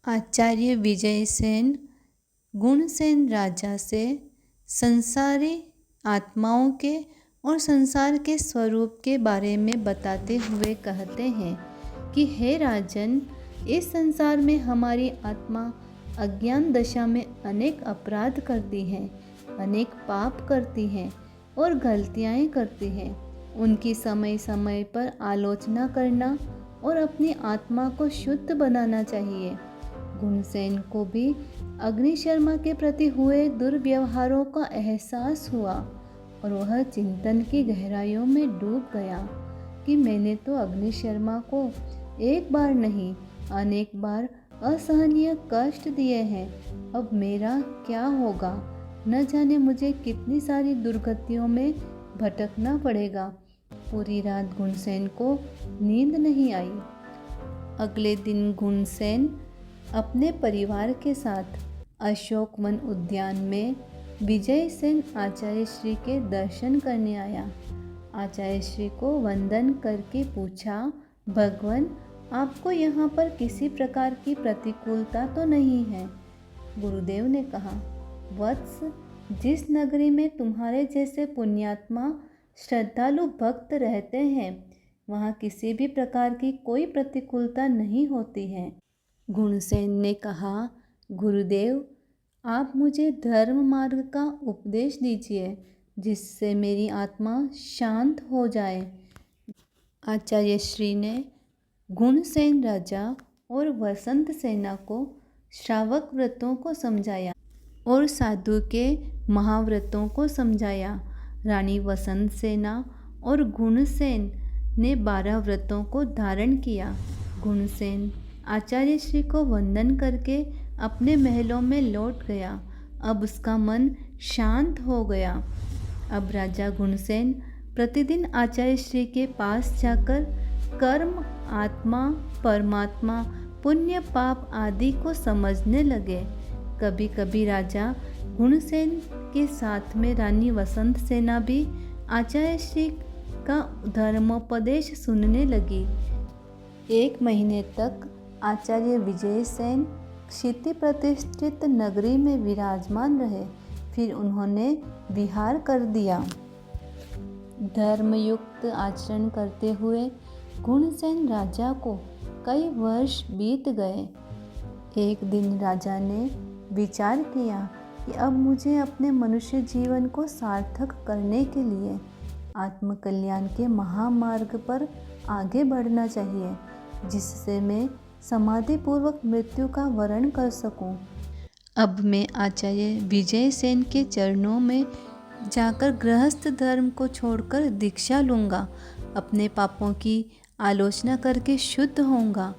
आचार्य विजयसेन गुणसेन राजा से संसारी आत्माओं के और संसार के स्वरूप के बारे में बताते हुए कहते हैं कि हे राजन, इस संसार में हमारी आत्मा अज्ञान दशा में अनेक अपराध करती है, अनेक पाप करती है और गलतियाँ करती है। उनकी समय समय पर आलोचना करना और अपनी आत्मा को शुद्ध बनाना चाहिए। गुणसेन को भी अग्निशर्मा के प्रति हुए दुर्व्यवहारों का एहसास हुआ और वह चिंतन की गहराइयों में डूब गया कि मैंने तो अग्निशर्मा को एक बार नहीं अनेक बार असहनीय कष्ट दिए हैं। अब मेरा क्या होगा? न जाने मुझे कितनी सारी दुर्गतियों में भटकना पड़ेगा। पूरी रात गुणसेन को नींद नहीं आई। अगले दिन गुणसेन अपने परिवार के साथ अशोक वन उद्यान में विजयसेन आचार्य श्री के दर्शन करने आया। आचार्य श्री को वंदन करके पूछा, भगवान, आपको यहाँ पर किसी प्रकार की प्रतिकूलता तो नहीं है? गुरुदेव ने कहा, वत्स, जिस नगरी में तुम्हारे जैसे पुण्यात्मा श्रद्धालु भक्त रहते हैं, वहाँ किसी भी प्रकार की कोई प्रतिकूलता नहीं होती है। गुणसेन ने कहा, गुरुदेव, आप मुझे धर्म मार्ग का उपदेश दीजिए जिससे मेरी आत्मा शांत हो जाए। आचार्य श्री ने गुणसेन राजा और वसंत सेना को श्रावक व्रतों को समझाया और साधु के महाव्रतों को समझाया। रानी वसंत सेना और गुणसेन ने 12 व्रतों को धारण किया। गुणसेन आचार्य श्री को वंदन करके अपने महलों में लौट गया। अब उसका मन शांत हो गया। अब राजा गुणसेन प्रतिदिन आचार्य श्री के पास जाकर कर्म, आत्मा, परमात्मा, पुण्य, पाप आदि को समझने लगे। कभी कभी राजा गुणसेन के साथ में रानी वसंत सेना भी आचार्य श्री का धर्मोपदेश सुनने लगी। 1 महीने तक आचार्य विजयसेन क्षिति प्रतिष्ठित नगरी में विराजमान रहे। फिर उन्होंने विहार कर दिया। धर्मयुक्त आचरण करते हुए गुणसेन राजा को कई वर्ष बीत गए। एक दिन राजा ने विचार किया कि अब मुझे अपने मनुष्य जीवन को सार्थक करने के लिए आत्मकल्याण के महामार्ग पर आगे बढ़ना चाहिए, जिससे मैं समाधिपूर्वक मृत्यु का वरण कर सकूं। अब मैं आचार्य विजयसेन के चरणों में जाकर गृहस्थ धर्म को छोड़कर दीक्षा लूँगा, अपने पापों की आलोचना करके शुद्ध होऊंगा।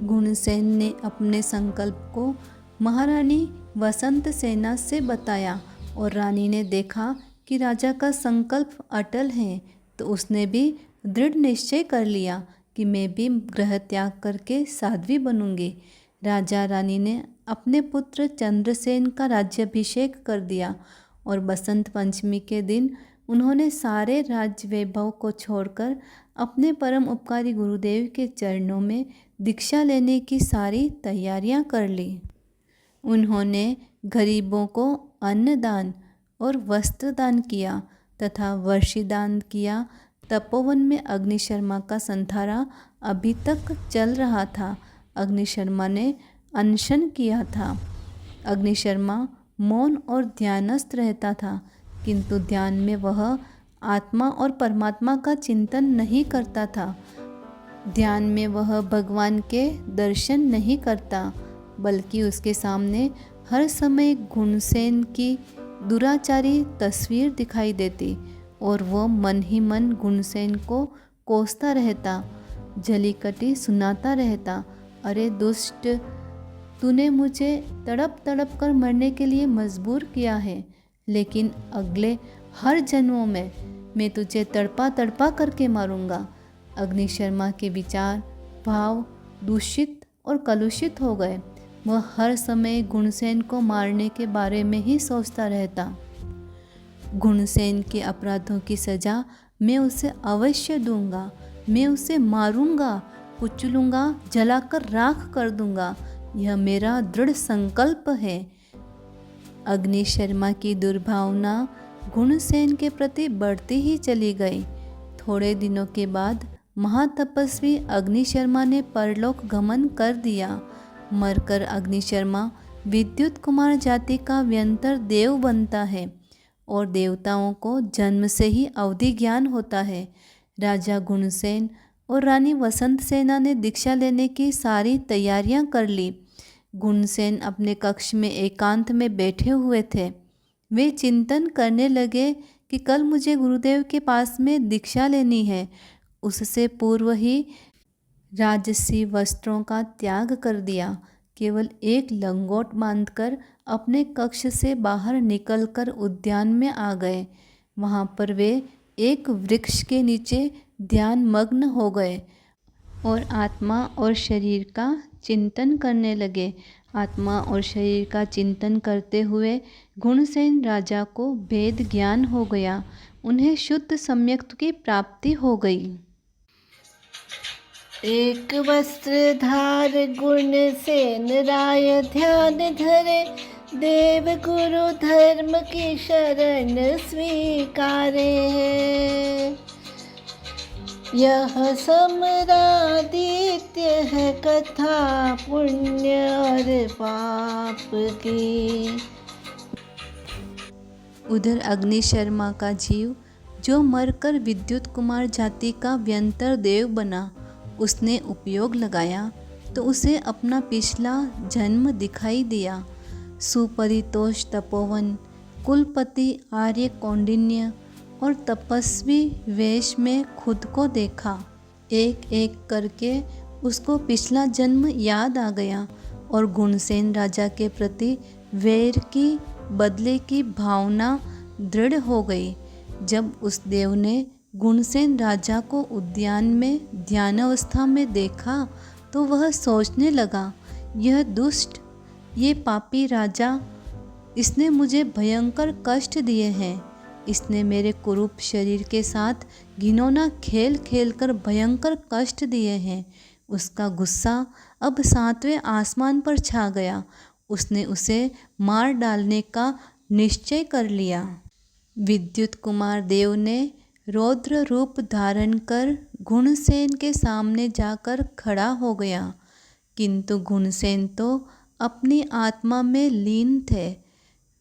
गुणसेन ने अपने संकल्प को महारानी वसंत सेना से बताया और रानी ने देखा कि राजा का संकल्प अटल है, तो उसने भी दृढ़ निश्चय कर लिया कि मैं भी गृह त्याग करके साध्वी बनूंगी। राजा रानी ने अपने पुत्र चंद्रसेन का राज्याभिषेक कर दिया और बसंत पंचमी के दिन उन्होंने सारे राज्य वैभव को छोड़कर अपने परम उपकारी गुरुदेव के चरणों में दीक्षा लेने की सारी तैयारियां कर ली। उन्होंने गरीबों को अन्नदान और वस्त्र दान किया तथा वर्षिदान किया। तपोवन में अग्निशर्मा का संधारा अभी तक चल रहा था। अग्निशर्मा ने अनशन किया था। अग्निशर्मा मौन और ध्यानस्थ रहता था, किंतु ध्यान में वह आत्मा और परमात्मा का चिंतन नहीं करता था। ध्यान में वह भगवान के दर्शन नहीं करता, बल्कि उसके सामने हर समय गुणसेन की दुराचारी तस्वीर दिखाई देती और वो मन ही मन गुणसेन को कोसता रहता, जलीकटी सुनाता रहता, अरे दुष्ट, तूने मुझे तड़प तड़प कर मरने के लिए मजबूर किया है, लेकिन अगले हर जन्मों में मैं तुझे तड़पा तड़पा करके मारूंगा। अग्निशर्मा के विचार, भाव दूषित और कलुषित हो गए। वह हर समय गुणसेन को मारने के बारे में ही सोचता रहता। गुणसेन के अपराधों की सजा मैं उसे अवश्य दूंगा। मैं उसे मारूंगा, कुचलूंगा, जलाकर राख कर दूंगा, यह मेरा दृढ़ संकल्प है। अग्निशर्मा की दुर्भावना गुणसेन के प्रति बढ़ती ही चली गई। थोड़े दिनों के बाद महातपस्वी अग्निशर्मा ने परलोक गमन कर दिया। मरकर अग्निशर्मा विद्युत कुमार जाति का व्यंतर देव बनता है और देवताओं को जन्म से ही अवधि ज्ञान होता है। राजा गुणसेन और रानी वसंत सेना ने दीक्षा लेने की सारी तैयारियां कर ली। गुणसेन अपने कक्ष में एकांत में बैठे हुए थे। वे चिंतन करने लगे कि कल मुझे गुरुदेव के पास में दीक्षा लेनी है। उससे पूर्व ही राजसी वस्त्रों का त्याग कर दिया। केवल एक लंगोट बांधकर अपने कक्ष से बाहर निकलकर उद्यान में आ गए। वहाँ पर वे एक वृक्ष के नीचे ध्यान मग्न हो गए और आत्मा और शरीर का चिंतन करने लगे। आत्मा और शरीर का चिंतन करते हुए गुणसेन राजा को भेद ज्ञान हो गया। उन्हें शुद्ध सम्यक की प्राप्ति हो गई। एक वस्त्रधार गुणसेन राय ध्यान धरे, देव गुरु धर्म की शरण स्वीकारे। यह समरादित्य है कथा पुण्य और पाप की। उधर अग्निशर्मा का जीव जो मरकर विद्युत कुमार जाति का व्यंतर देव बना, उसने उपयोग लगाया तो उसे अपना पिछला जन्म दिखाई दिया। सुपरितोष तपोवन, कुलपति आर्य कौंडिन्य और तपस्वी वेश में खुद को देखा। एक एक करके उसको पिछला जन्म याद आ गया और गुणसेन राजा के प्रति वैर की बदले की भावना दृढ़ हो गई। जब उस देव ने गुणसेन राजा को उद्यान में ध्यानावस्था में देखा तो वह सोचने लगा, यह दुष्ट, ये पापी राजा, इसने मुझे भयंकर कष्ट दिए हैं। इसने मेरे कुरूप शरीर के साथ घिनौना खेल खेलकर भयंकर कष्ट दिए हैं। उसका गुस्सा अब 7वें आसमान पर छा गया। उसने उसे मार डालने का निश्चय कर लिया। विद्युत कुमार देव ने रौद्र रूप धारण कर गुणसेन के सामने जाकर खड़ा हो गया, किंतु गुणसेन तो अपनी आत्मा में लीन थे।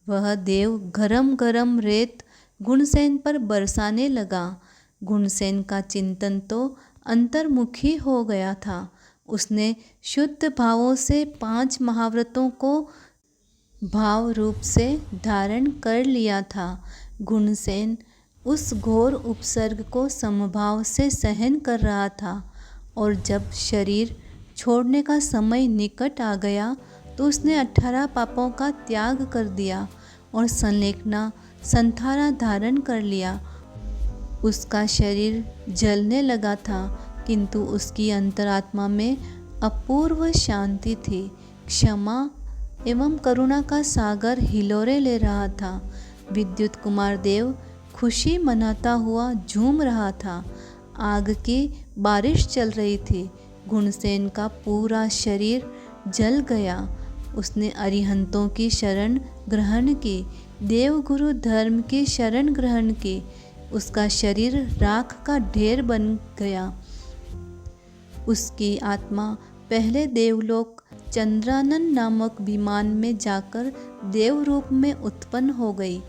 वह देव गरम गरम रेत गुणसेन पर बरसाने लगा। गुणसेन का चिंतन तो अंतर्मुखी हो गया था। उसने शुद्ध भावों से 5 महाव्रतों को भाव रूप से धारण कर लिया था। गुणसेन उस घोर उपसर्ग को समभाव से सहन कर रहा था और जब शरीर छोड़ने का समय निकट आ गया तो उसने 18 पापों का त्याग कर दिया और संलेखना संथारा धारण कर लिया। उसका शरीर जलने लगा था, किंतु उसकी अंतरात्मा में अपूर्व शांति थी। क्षमा एवं करुणा का सागर हिलोरे ले रहा था। विद्युत कुमार देव खुशी मनाता हुआ झूम रहा था। आग की बारिश चल रही थी। गुणसेन का पूरा शरीर जल गया। उसने अरिहंतों की शरण ग्रहण की, देवगुरु धर्म की शरण ग्रहण की। उसका शरीर राख का ढेर बन गया। उसकी आत्मा पहले देवलोक चंद्रानन नामक विमान में जाकर देव रूप में उत्पन्न हो गई।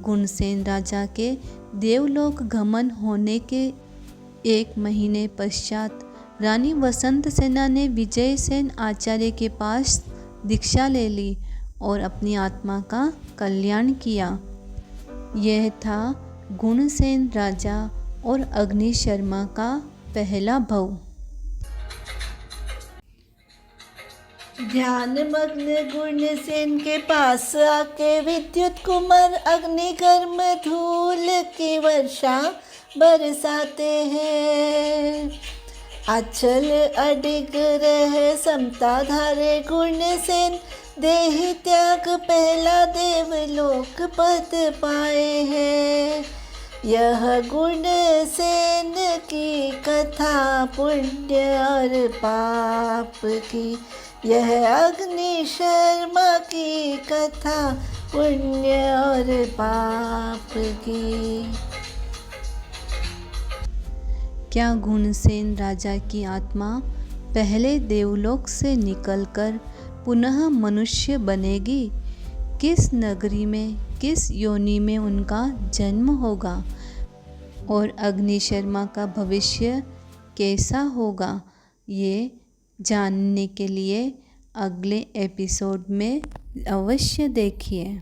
गुणसेन राजा के देवलोक गमन होने के 1 महीने पश्चात रानी वसंत सेना ने विजयसेन आचार्य के पास दीक्षा ले ली और अपनी आत्मा का कल्याण किया। यह था गुणसेन राजा और अग्निशर्मा का पहला भव। ध्यान मग्न गुणसेन के पास आके विद्युत कुमार अग्निगर्म धूल की वर्षा बरसाते हैं। अचल अडिग रहे समता धारे गुणसेन, देहि त्याग पहला देवलोक पद पाए हैं। यह गुणसेन की कथा पुण्य और पाप की। यह अग्नि शर्मा की कथा पुण्य और पाप की। क्या गुणसेन राजा की आत्मा पहले देवलोक से निकलकर पुनः मनुष्य बनेगी? किस नगरी में, किस योनि में उनका जन्म होगा और अग्नि शर्मा का भविष्य कैसा होगा, ये जानने के लिए अगले एपिसोड में अवश्य देखिए।